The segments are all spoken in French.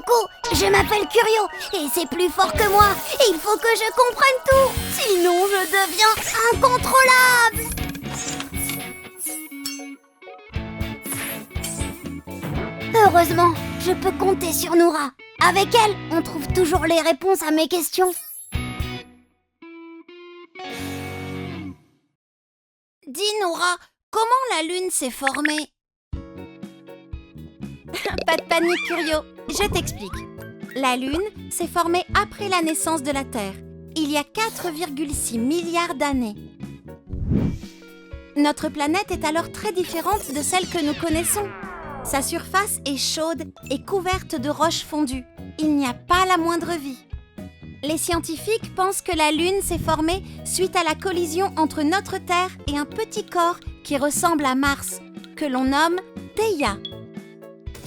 Coucou, je m'appelle Curio et c'est plus fort que moi. Il faut que je comprenne tout, sinon je deviens incontrôlable. Heureusement, je peux compter sur Noura. Avec elle, on trouve toujours les réponses à mes questions. Dis Noura, comment la Lune s'est formée? Pas de panique, Curio, je t'explique. La Lune s'est formée après la naissance de la Terre, il y a 4,6 milliards d'années. Notre planète est alors très différente de celle que nous connaissons. Sa surface est chaude et couverte de roches fondues. Il n'y a pas la moindre vie. Les scientifiques pensent que la Lune s'est formée suite à la collision entre notre Terre et un petit corps qui ressemble à Mars, que l'on nomme Theia.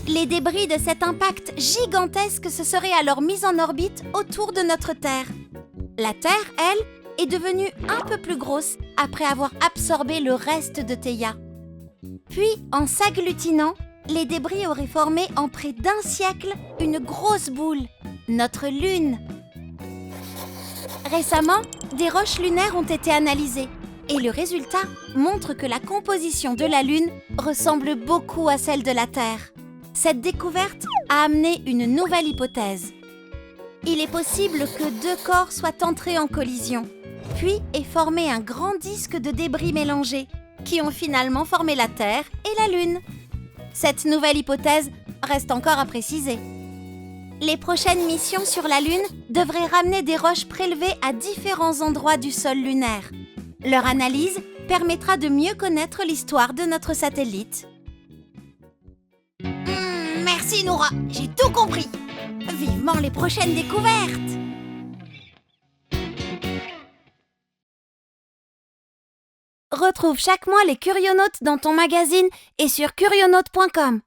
Les débris de cet impact gigantesque se seraient alors mis en orbite autour de notre Terre. La Terre, elle, est devenue un peu plus grosse après avoir absorbé le reste de Theia. Puis, en s'agglutinant, les débris auraient formé en près d'un siècle une grosse boule, notre Lune. Récemment, des roches lunaires ont été analysées et le résultat montre que la composition de la Lune ressemble beaucoup à celle de la Terre. Cette découverte a amené une nouvelle hypothèse. Il est possible que deux corps soient entrés en collision, puis aient formé un grand disque de débris mélangés, qui ont finalement formé la Terre et la Lune. Cette nouvelle hypothèse reste encore à préciser. Les prochaines missions sur la Lune devraient ramener des roches prélevées à différents endroits du sol lunaire. Leur analyse permettra de mieux connaître l'histoire de notre satellite. Merci Noura, j'ai tout compris. Vivement les prochaines découvertes! Retrouve chaque mois les Curionautes dans ton magazine et sur curionautes.com.